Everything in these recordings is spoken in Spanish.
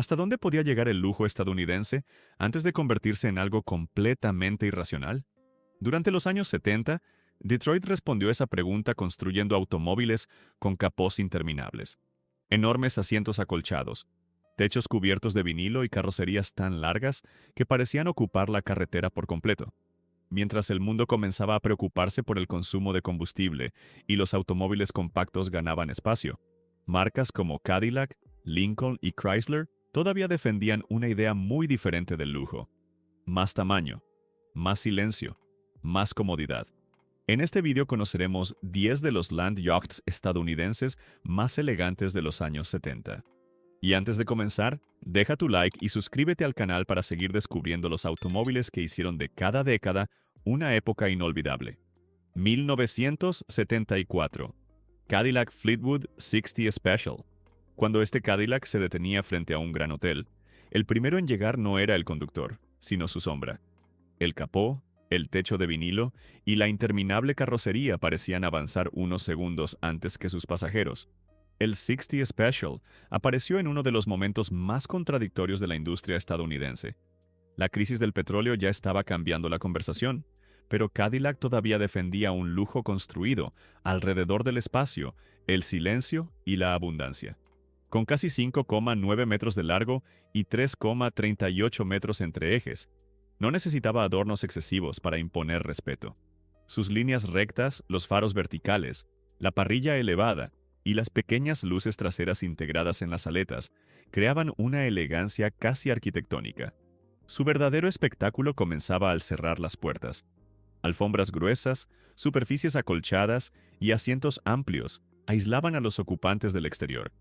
¿Hasta dónde podía llegar el lujo estadounidense antes de convertirse en algo completamente irracional? Durante los años 70, Detroit respondió esa pregunta construyendo automóviles con capós interminables, enormes asientos acolchados, techos cubiertos de vinilo y carrocerías tan largas que parecían ocupar la carretera por completo. Mientras el mundo comenzaba a preocuparse por el consumo de combustible y los automóviles compactos ganaban espacio, marcas como Cadillac, Lincoln y Chrysler todavía defendían una idea muy diferente del lujo: más tamaño, más silencio, más comodidad. En este video conoceremos 10 de los Land Yachts estadounidenses más elegantes de los años 70. Y antes de comenzar, deja tu like y suscríbete al canal para seguir descubriendo los automóviles que hicieron de cada década una época inolvidable. 1974. Cadillac Fleetwood 60 Special. Cuando este Cadillac se detenía frente a un gran hotel, el primero en llegar no era el conductor, sino su sombra. El capó, el techo de vinilo y la interminable carrocería parecían avanzar unos segundos antes que sus pasajeros. El 60 Special apareció en uno de los momentos más contradictorios de la industria estadounidense. La crisis del petróleo ya estaba cambiando la conversación, pero Cadillac todavía defendía un lujo construido alrededor del espacio, el silencio y la abundancia. Con casi 5,9 metros de largo y 3,38 metros entre ejes, no necesitaba adornos excesivos para imponer respeto. Sus líneas rectas, los faros verticales, la parrilla elevada y las pequeñas luces traseras integradas en las aletas creaban una elegancia casi arquitectónica. Su verdadero espectáculo comenzaba al cerrar las puertas. Alfombras gruesas, superficies acolchadas y asientos amplios aislaban a los ocupantes del exterior.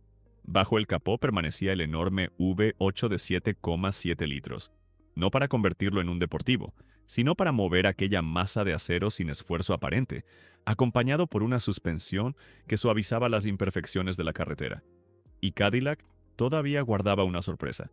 Bajo el capó permanecía el enorme V8 de 7,7 litros, no para convertirlo en un deportivo, sino para mover aquella masa de acero sin esfuerzo aparente, acompañado por una suspensión que suavizaba las imperfecciones de la carretera. Y Cadillac todavía guardaba una sorpresa.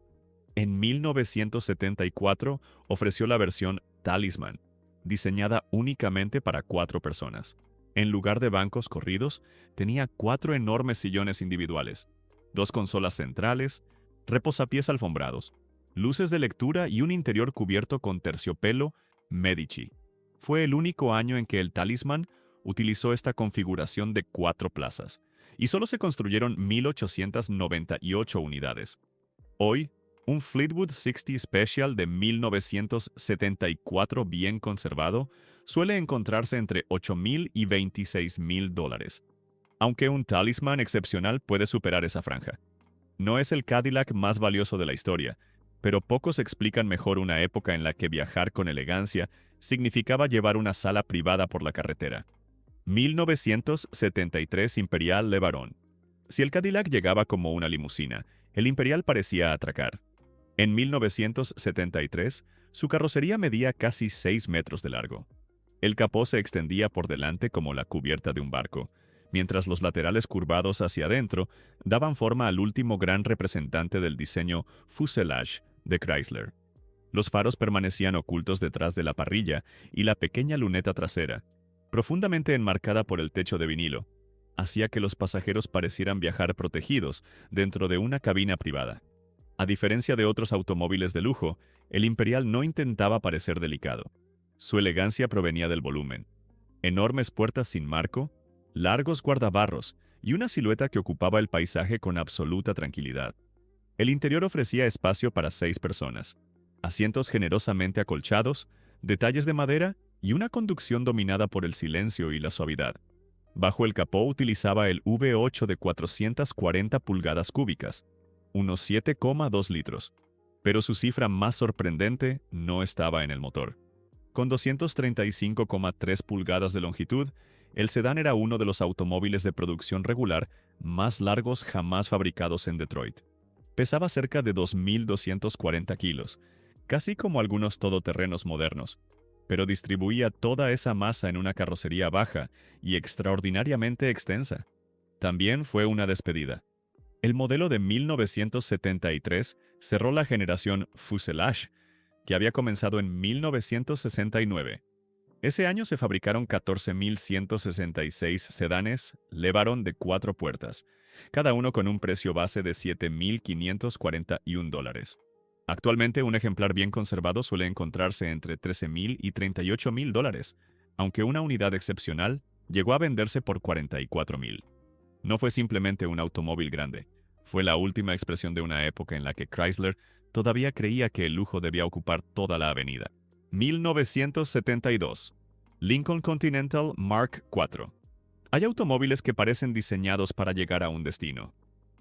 En 1974 ofreció la versión Talisman, diseñada únicamente para 4 personas. En lugar de bancos corridos, tenía 4 enormes sillones individuales, 2 consolas centrales, reposapiés alfombrados, luces de lectura y un interior cubierto con terciopelo Medici. Fue el único año en que el Talisman utilizó esta configuración de 4 plazas, y solo se construyeron 1,898 unidades. Hoy, un Fleetwood 60 Special de 1974 bien conservado suele encontrarse entre $8,000 y $26,000, aunque un Talisman excepcional puede superar esa franja. No es el Cadillac más valioso de la historia, pero pocos explican mejor una época en la que viajar con elegancia significaba llevar una sala privada por la carretera. 1973 Imperial LeBaron. Si el Cadillac llegaba como una limusina, el Imperial parecía atracar. En 1973, su carrocería medía casi 6 metros de largo. El capó se extendía por delante como la cubierta de un barco, mientras los laterales curvados hacia adentro daban forma al último gran representante del diseño fuselage de Chrysler. Los faros permanecían ocultos detrás de la parrilla y la pequeña luneta trasera, profundamente enmarcada por el techo de vinilo, hacía que los pasajeros parecieran viajar protegidos dentro de una cabina privada. A diferencia de otros automóviles de lujo, el Imperial no intentaba parecer delicado. Su elegancia provenía del volumen. Enormes puertas sin marco, largos guardabarros y una silueta que ocupaba el paisaje con absoluta tranquilidad. El interior ofrecía espacio para 6 personas, asientos generosamente acolchados, detalles de madera y una conducción dominada por el silencio y la suavidad. Bajo el capó utilizaba el V8 de 440 pulgadas cúbicas, unos 7,2 litros, pero su cifra más sorprendente no estaba en el motor. Con 235,3 pulgadas de longitud, el sedán era uno de los automóviles de producción regular más largos jamás fabricados en Detroit. Pesaba cerca de 2.240 kilos, casi como algunos todoterrenos modernos, pero distribuía toda esa masa en una carrocería baja y extraordinariamente extensa. También fue una despedida. El modelo de 1973 cerró la generación Fuselage, que había comenzado en 1969. Ese año se fabricaron 14.166 sedanes LeBaron de 4 puertas, cada uno con un precio base de $7.541. Actualmente, un ejemplar bien conservado suele encontrarse entre $13.000 y $38.000, aunque una unidad excepcional llegó a venderse por $44.000. No fue simplemente un automóvil grande, fue la última expresión de una época en la que Chrysler todavía creía que el lujo debía ocupar toda la avenida. 1972. Lincoln Continental Mark IV. Hay automóviles que parecen diseñados para llegar a un destino.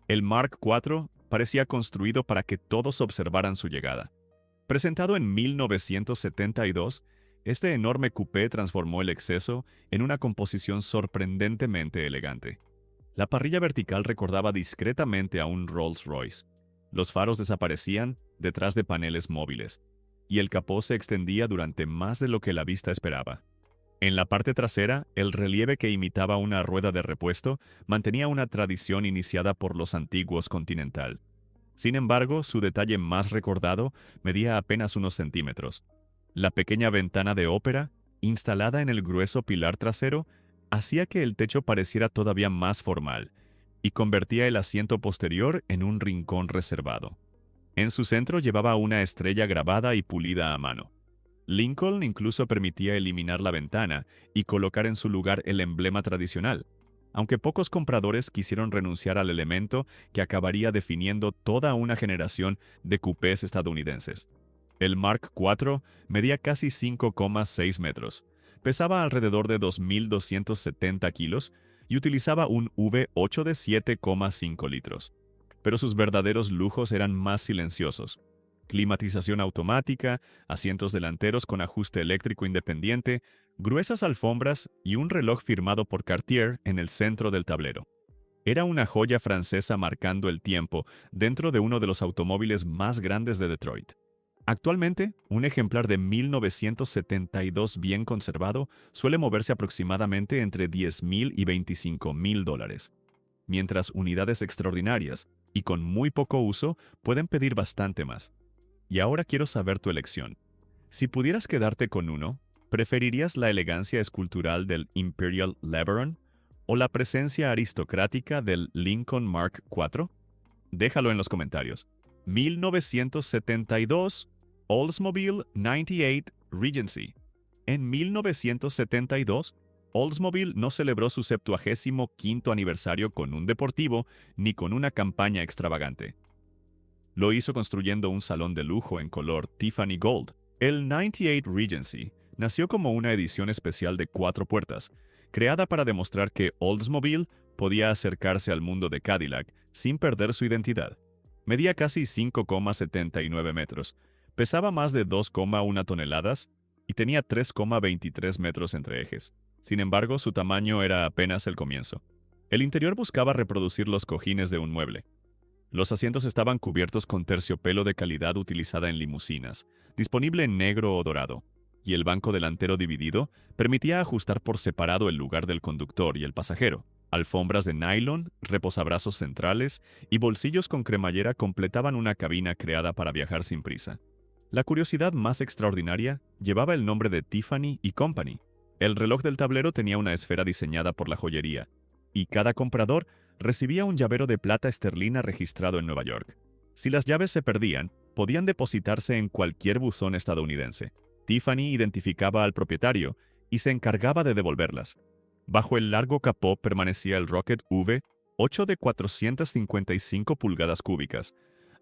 El Mark IV parecía construido para que todos observaran su llegada. Presentado en 1972, este enorme coupé transformó el exceso en una composición sorprendentemente elegante. La parrilla vertical recordaba discretamente a un Rolls-Royce. Los faros desaparecían detrás de paneles móviles, y el capó se extendía durante más de lo que la vista esperaba. En la parte trasera, el relieve que imitaba una rueda de repuesto mantenía una tradición iniciada por los antiguos Continental. Sin embargo, su detalle más recordado medía apenas unos centímetros. La pequeña ventana de ópera, instalada en el grueso pilar trasero, hacía que el techo pareciera todavía más formal y convertía el asiento posterior en un rincón reservado. En su centro llevaba una estrella grabada y pulida a mano. Lincoln incluso permitía eliminar la ventana y colocar en su lugar el emblema tradicional, aunque pocos compradores quisieron renunciar al elemento que acabaría definiendo toda una generación de coupés estadounidenses. El Mark IV medía casi 5,6 metros, pesaba alrededor de 2.270 kilos y utilizaba un V8 de 7,5 litros. Pero sus verdaderos lujos eran más silenciosos. Climatización automática, asientos delanteros con ajuste eléctrico independiente, gruesas alfombras y un reloj firmado por Cartier en el centro del tablero. Era una joya francesa marcando el tiempo dentro de uno de los automóviles más grandes de Detroit. Actualmente, un ejemplar de 1972 bien conservado suele moverse aproximadamente entre $10.000 y $25.000, mientras unidades extraordinarias y con muy poco uso pueden pedir bastante más. Y ahora quiero saber tu elección. Si pudieras quedarte con uno, ¿preferirías la elegancia escultural del Imperial LeBaron o la presencia aristocrática del Lincoln Mark IV? Déjalo en los comentarios. 1972, Oldsmobile 98 Regency. En 1972, Oldsmobile no celebró su 75º aniversario con un deportivo ni con una campaña extravagante. Lo hizo construyendo un salón de lujo en color Tiffany Gold. El 98 Regency nació como una edición especial de 4 puertas, creada para demostrar que Oldsmobile podía acercarse al mundo de Cadillac sin perder su identidad. Medía casi 5,79 metros, pesaba más de 2,1 toneladas y tenía 3,23 metros entre ejes. Sin embargo, su tamaño era apenas el comienzo. El interior buscaba reproducir los cojines de un mueble. Los asientos estaban cubiertos con terciopelo de calidad utilizada en limusinas, disponible en negro o dorado, y el banco delantero dividido permitía ajustar por separado el lugar del conductor y el pasajero. Alfombras de nylon, reposabrazos centrales y bolsillos con cremallera completaban una cabina creada para viajar sin prisa. La curiosidad más extraordinaria llevaba el nombre de Tiffany & Company. El reloj del tablero tenía una esfera diseñada por la joyería, y cada comprador recibía un llavero de plata esterlina registrado en Nueva York. Si las llaves se perdían, podían depositarse en cualquier buzón estadounidense. Tiffany identificaba al propietario y se encargaba de devolverlas. Bajo el largo capó permanecía el Rocket V, 8 de 455 pulgadas cúbicas,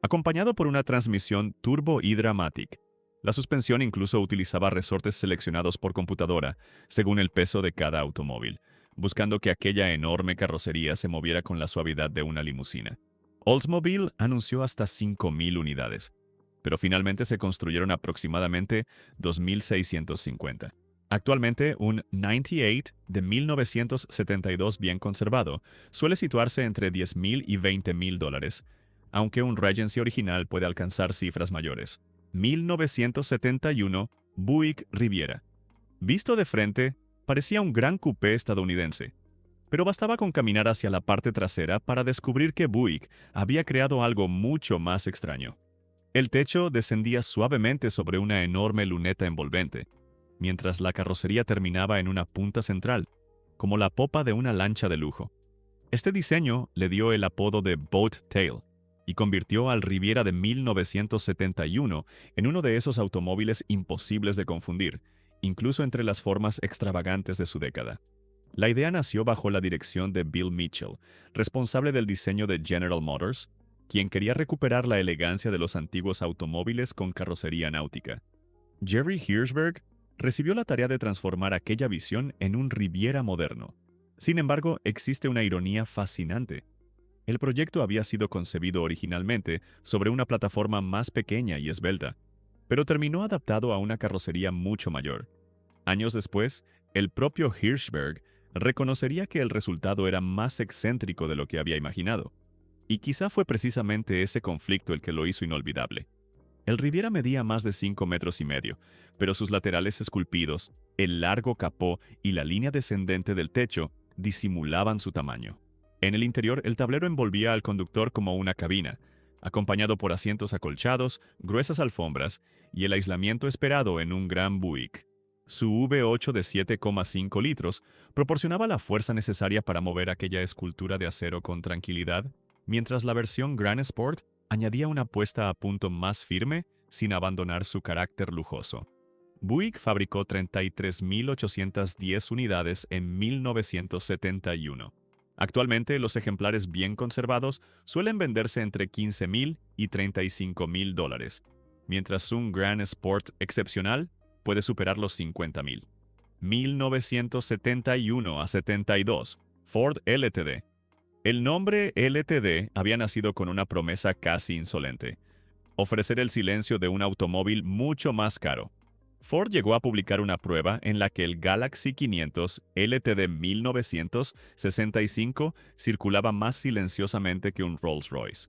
acompañado por una transmisión Turbo E-Dramatic. La suspensión incluso utilizaba resortes seleccionados por computadora, según el peso de cada automóvil, buscando que aquella enorme carrocería se moviera con la suavidad de una limusina. Oldsmobile anunció hasta 5.000 unidades, pero finalmente se construyeron aproximadamente 2.650. Actualmente, un 98 de 1972 bien conservado suele situarse entre $10.000 y $20.000, aunque un Regency original puede alcanzar cifras mayores. 1971 Buick Riviera. Visto de frente, parecía un gran coupé estadounidense, pero bastaba con caminar hacia la parte trasera para descubrir que Buick había creado algo mucho más extraño. El techo descendía suavemente sobre una enorme luneta envolvente, mientras la carrocería terminaba en una punta central, como la popa de una lancha de lujo. Este diseño le dio el apodo de Boat Tail y convirtió al Riviera de 1971 en uno de esos automóviles imposibles de confundir, incluso entre las formas extravagantes de su década. La idea nació bajo la dirección de Bill Mitchell, responsable del diseño de General Motors, quien quería recuperar la elegancia de los antiguos automóviles con carrocería náutica. Jerry Hirschberg recibió la tarea de transformar aquella visión en un Riviera moderno. Sin embargo, existe una ironía fascinante. El proyecto había sido concebido originalmente sobre una plataforma más pequeña y esbelta, pero terminó adaptado a una carrocería mucho mayor. Años después, el propio Hirschberg reconocería que el resultado era más excéntrico de lo que había imaginado. Y quizá fue precisamente ese conflicto el que lo hizo inolvidable. El Riviera medía más de 5,5 metros, pero sus laterales esculpidos, el largo capó y la línea descendente del techo disimulaban su tamaño. En el interior, el tablero envolvía al conductor como una cabina, acompañado por asientos acolchados, gruesas alfombras y el aislamiento esperado en un gran Buick. Su V8 de 7,5 litros proporcionaba la fuerza necesaria para mover aquella escultura de acero con tranquilidad, mientras la versión Grand Sport añadía una puesta a punto más firme sin abandonar su carácter lujoso. Buick fabricó 33.810 unidades en 1971. Actualmente, los ejemplares bien conservados suelen venderse entre $15,000 y $35,000, mientras un Grand Sport excepcional puede superar los $50,000. 1971 a 72, Ford LTD. El nombre LTD había nacido con una promesa casi insolente: ofrecer el silencio de un automóvil mucho más caro. Ford llegó a publicar una prueba en la que el Galaxy 500 LTD 1965 circulaba más silenciosamente que un Rolls-Royce.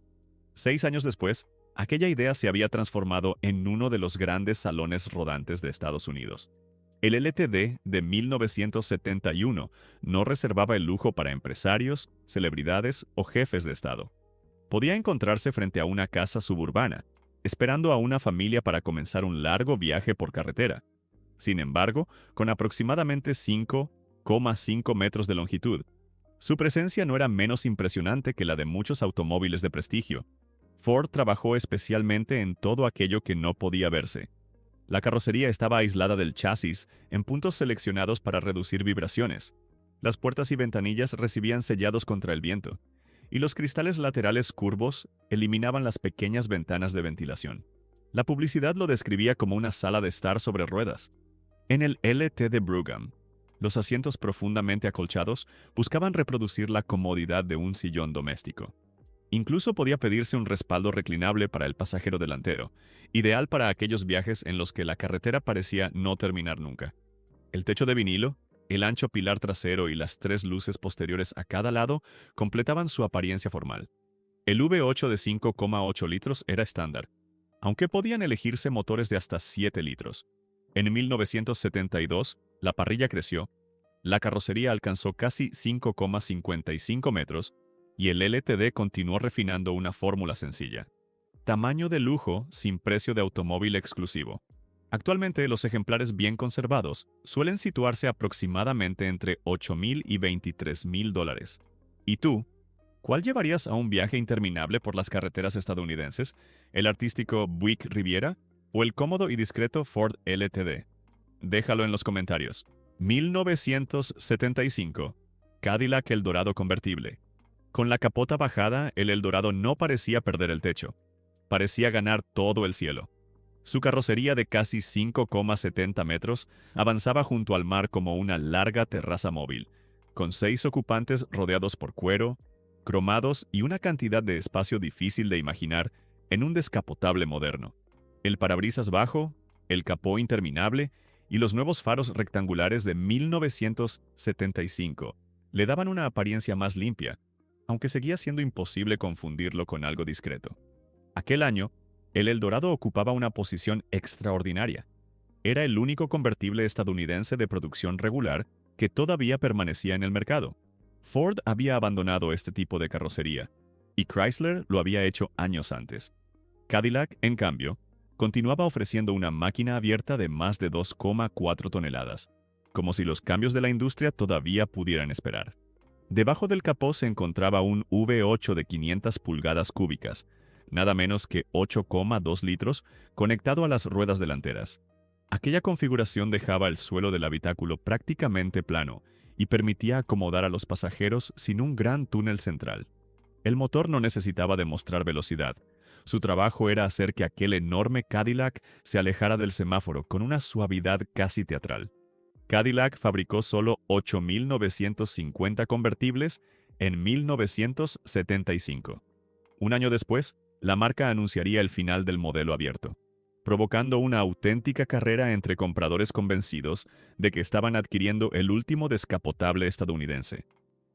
6 años después, aquella idea se había transformado en uno de los grandes salones rodantes de Estados Unidos. El LTD de 1971 no reservaba el lujo para empresarios, celebridades o jefes de Estado. Podía encontrarse frente a una casa suburbana, esperando a una familia para comenzar un largo viaje por carretera. Sin embargo, con aproximadamente 5,5 metros de longitud, su presencia no era menos impresionante que la de muchos automóviles de prestigio. Ford trabajó especialmente en todo aquello que no podía verse. La carrocería estaba aislada del chasis en puntos seleccionados para reducir vibraciones. Las puertas y ventanillas recibían sellados contra el viento, y los cristales laterales curvos eliminaban las pequeñas ventanas de ventilación. La publicidad lo describía como una sala de estar sobre ruedas. En el LT de Brougham, los asientos profundamente acolchados buscaban reproducir la comodidad de un sillón doméstico. Incluso podía pedirse un respaldo reclinable para el pasajero delantero, ideal para aquellos viajes en los que la carretera parecía no terminar nunca. El techo de vinilo, el ancho pilar trasero y las 3 luces posteriores a cada lado completaban su apariencia formal. El V8 de 5,8 litros era estándar, aunque podían elegirse motores de hasta 7 litros. En 1972, la parrilla creció, la carrocería alcanzó casi 5,55 metros y el LTD continuó refinando una fórmula sencilla: tamaño de lujo sin precio de automóvil exclusivo. Actualmente, los ejemplares bien conservados suelen situarse aproximadamente entre $8,000 y $23,000. ¿Y tú? ¿Cuál llevarías a un viaje interminable por las carreteras estadounidenses? ¿El artístico Buick Riviera o el cómodo y discreto Ford LTD? Déjalo en los comentarios. 1975. Cadillac Eldorado convertible. Con la capota bajada, el Eldorado no parecía perder el techo. Parecía ganar todo el cielo. Su carrocería de casi 5,70 metros avanzaba junto al mar como una larga terraza móvil, con 6 ocupantes rodeados por cuero, cromados y una cantidad de espacio difícil de imaginar en un descapotable moderno. El parabrisas bajo, el capó interminable y los nuevos faros rectangulares de 1975 le daban una apariencia más limpia, aunque seguía siendo imposible confundirlo con algo discreto. Aquel año, el Eldorado ocupaba una posición extraordinaria. Era el único convertible estadounidense de producción regular que todavía permanecía en el mercado. Ford había abandonado este tipo de carrocería, y Chrysler lo había hecho años antes. Cadillac, en cambio, continuaba ofreciendo una máquina abierta de más de 2,4 toneladas, como si los cambios de la industria todavía pudieran esperar. Debajo del capó se encontraba un V8 de 500 pulgadas cúbicas, nada menos que 8,2 litros, conectado a las ruedas delanteras. Aquella configuración dejaba el suelo del habitáculo prácticamente plano y permitía acomodar a los pasajeros sin un gran túnel central. El motor no necesitaba demostrar velocidad. Su trabajo era hacer que aquel enorme Cadillac se alejara del semáforo con una suavidad casi teatral. Cadillac fabricó solo 8.950 convertibles en 1975. Un año después, la marca anunciaría el final del modelo abierto, provocando una auténtica carrera entre compradores convencidos de que estaban adquiriendo el último descapotable estadounidense.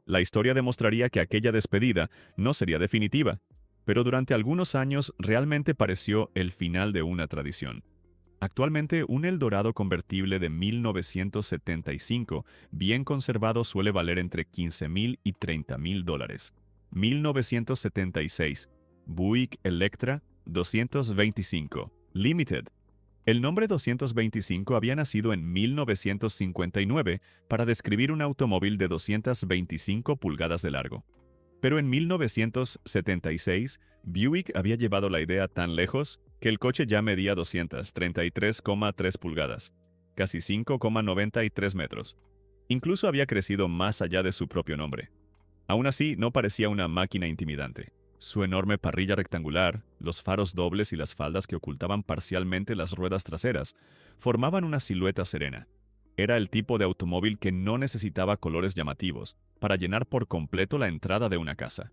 La historia demostraría que aquella despedida no sería definitiva, pero durante algunos años realmente pareció el final de una tradición. Actualmente, un Eldorado convertible de 1975, bien conservado, suele valer entre $15,000 y $30,000. 1976, Buick Electra 225, Limited. El nombre 225 había nacido en 1959 para describir un automóvil de 225 pulgadas de largo. Pero en 1976, Buick había llevado la idea tan lejos que el coche ya medía 233,3 pulgadas, casi 5,93 metros. Incluso había crecido más allá de su propio nombre. Aún así, no parecía una máquina intimidante. Su enorme parrilla rectangular, los faros dobles y las faldas que ocultaban parcialmente las ruedas traseras formaban una silueta serena. Era el tipo de automóvil que no necesitaba colores llamativos para llenar por completo la entrada de una casa.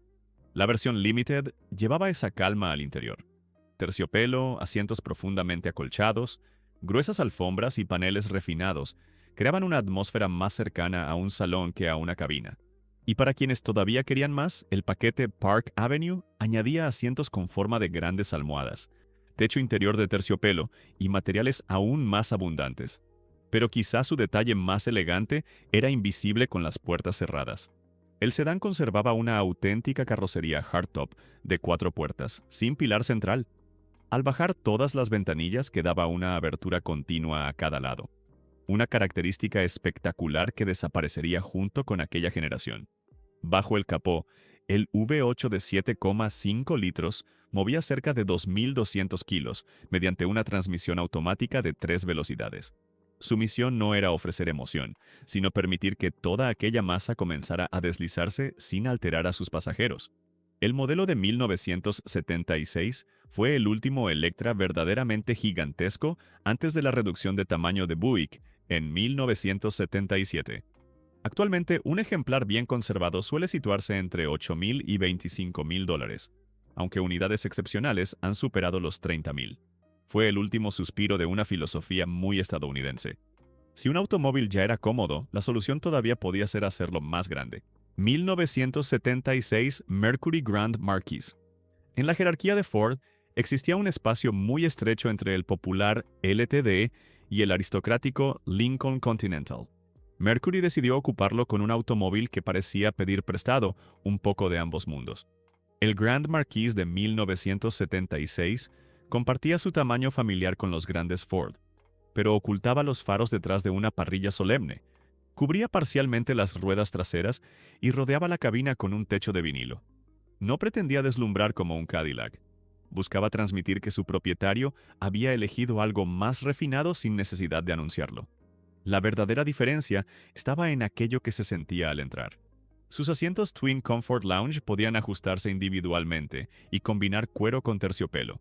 La versión Limited llevaba esa calma al interior. Terciopelo, asientos profundamente acolchados, gruesas alfombras y paneles refinados creaban una atmósfera más cercana a un salón que a una cabina. Y para quienes todavía querían más, el paquete Park Avenue añadía asientos con forma de grandes almohadas, techo interior de terciopelo y materiales aún más abundantes. Pero quizá su detalle más elegante era invisible con las puertas cerradas. El sedán conservaba una auténtica carrocería hardtop de 4 puertas, sin pilar central. Al bajar todas las ventanillas quedaba una abertura continua a cada lado, una característica espectacular que desaparecería junto con aquella generación. Bajo el capó, el V8 de 7,5 litros movía cerca de 2.200 kilos mediante una transmisión automática de 3 velocidades. Su misión no era ofrecer emoción, sino permitir que toda aquella masa comenzara a deslizarse sin alterar a sus pasajeros. El modelo de 1976 fue el último Electra verdaderamente gigantesco antes de la reducción de tamaño de Buick en 1977. Actualmente, un ejemplar bien conservado suele situarse entre $8,000 y $25,000, aunque unidades excepcionales han superado los $30,000. Fue el último suspiro de una filosofía muy estadounidense. Si un automóvil ya era cómodo, la solución todavía podía ser hacerlo más grande. 1976 Mercury Grand Marquis. En la jerarquía de Ford, existía un espacio muy estrecho entre el popular LTD y el aristocrático Lincoln Continental. Mercury decidió ocuparlo con un automóvil que parecía pedir prestado un poco de ambos mundos. El Grand Marquis de 1976 compartía su tamaño familiar con los grandes Ford, pero ocultaba los faros detrás de una parrilla solemne, cubría parcialmente las ruedas traseras y rodeaba la cabina con un techo de vinilo. No pretendía deslumbrar como un Cadillac. Buscaba transmitir que su propietario había elegido algo más refinado sin necesidad de anunciarlo. La verdadera diferencia estaba en aquello que se sentía al entrar. Sus asientos Twin Comfort Lounge podían ajustarse individualmente y combinar cuero con terciopelo.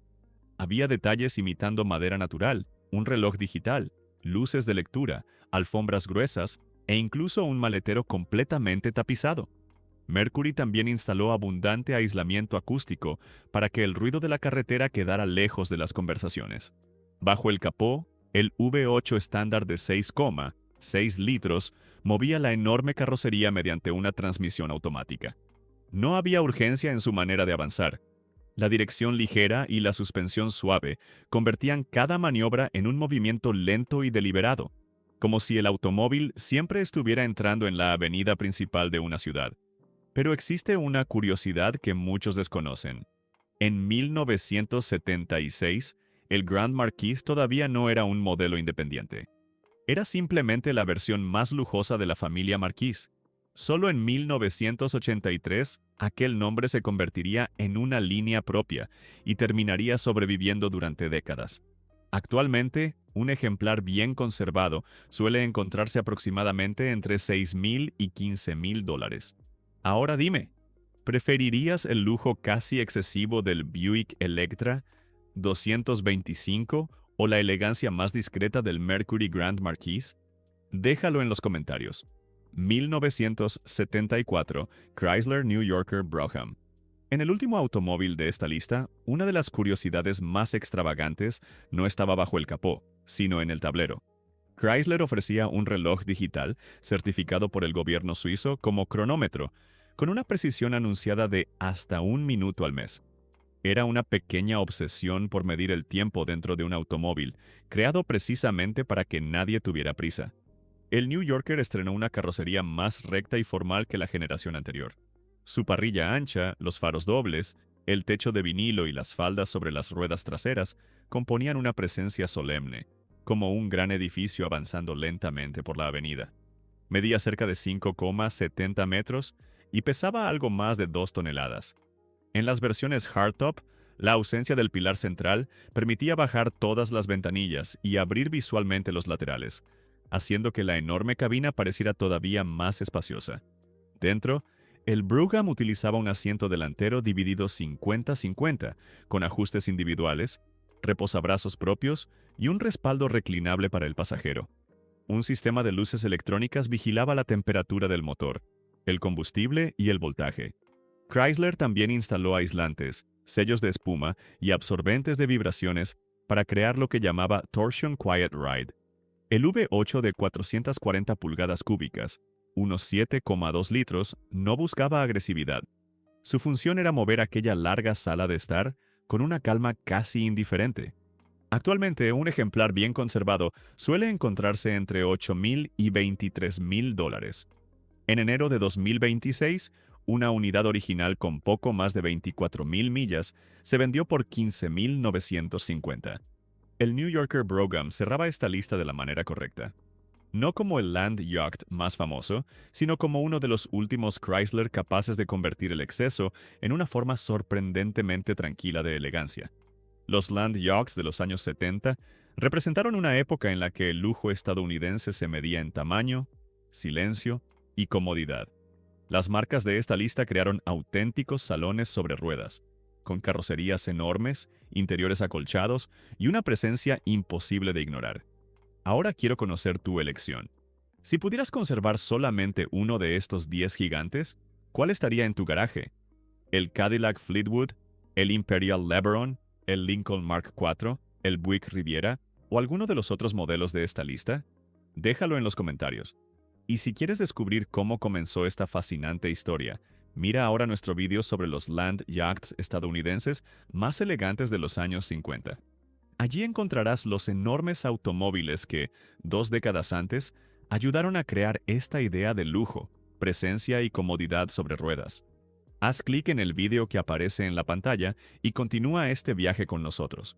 Había detalles imitando madera natural, un reloj digital, luces de lectura, alfombras gruesas e incluso un maletero completamente tapizado. Mercury también instaló abundante aislamiento acústico para que el ruido de la carretera quedara lejos de las conversaciones. Bajo el capó, el V8 estándar de 6,6 litros movía la enorme carrocería mediante una transmisión automática. No había urgencia en su manera de avanzar. La dirección ligera y la suspensión suave convertían cada maniobra en un movimiento lento y deliberado, como si el automóvil siempre estuviera entrando en la avenida principal de una ciudad. Pero existe una curiosidad que muchos desconocen. En 1976, El Grand Marquis todavía no era un modelo independiente. Era simplemente la versión más lujosa de la familia Marquis. Solo en 1983, aquel nombre se convertiría en una línea propia y terminaría sobreviviendo durante décadas. Actualmente, un ejemplar bien conservado suele encontrarse aproximadamente entre $6,000 y $15,000. Ahora dime, ¿preferirías el lujo casi excesivo del Buick Electra 225 o la elegancia más discreta del Mercury Grand Marquis? Déjalo en los comentarios. 1974, Chrysler New Yorker Brougham. En el último automóvil de esta lista, una de las curiosidades más extravagantes no estaba bajo el capó, sino en el tablero. Chrysler ofrecía un reloj digital certificado por el gobierno suizo como cronómetro, con una precisión anunciada de hasta 1 minuto al mes. Era una pequeña obsesión por medir el tiempo dentro de un automóvil, creado precisamente para que nadie tuviera prisa. El New Yorker estrenó una carrocería más recta y formal que la generación anterior. Su parrilla ancha, los faros dobles, el techo de vinilo y las faldas sobre las ruedas traseras componían una presencia solemne, como un gran edificio avanzando lentamente por la avenida. Medía cerca de 5,70 metros y pesaba algo más de 2 toneladas. En las versiones hardtop, la ausencia del pilar central permitía bajar todas las ventanillas y abrir visualmente los laterales, haciendo que la enorme cabina pareciera todavía más espaciosa. Dentro, el Brougham utilizaba un asiento delantero dividido 50-50, con ajustes individuales, reposabrazos propios y un respaldo reclinable para el pasajero. Un sistema de luces electrónicas vigilaba la temperatura del motor, el combustible y el voltaje. Chrysler también instaló aislantes, sellos de espuma y absorbentes de vibraciones para crear lo que llamaba Torsion Quiet Ride. El V8 de 440 pulgadas cúbicas, unos 7,2 litros, no buscaba agresividad. Su función era mover aquella larga sala de estar con una calma casi indiferente. Actualmente, un ejemplar bien conservado suele encontrarse entre $8,000 y $23,000. En enero de 2026, una unidad original con poco más de 24,000 millas se vendió por $15,950. El New Yorker Brougham cerraba esta lista de la manera correcta. No como el Land Yacht más famoso, sino como uno de los últimos Chrysler capaces de convertir el exceso en una forma sorprendentemente tranquila de elegancia. Los Land Yachts de los años 70 representaron una época en la que el lujo estadounidense se medía en tamaño, silencio y comodidad. Las marcas de esta lista crearon auténticos salones sobre ruedas, con carrocerías enormes, interiores acolchados y una presencia imposible de ignorar. Ahora quiero conocer tu elección. Si pudieras conservar solamente uno de estos 10 gigantes, ¿cuál estaría en tu garaje? ¿El Cadillac Fleetwood, el Imperial LeBaron, el Lincoln Mark IV, el Buick Riviera o alguno de los otros modelos de esta lista? Déjalo en los comentarios. Y si quieres descubrir cómo comenzó esta fascinante historia, mira ahora nuestro video sobre los Land Yachts estadounidenses más elegantes de los años 50. Allí encontrarás los enormes automóviles que, 2 décadas antes, ayudaron a crear esta idea de lujo, presencia y comodidad sobre ruedas. Haz clic en el video que aparece en la pantalla y continúa este viaje con nosotros.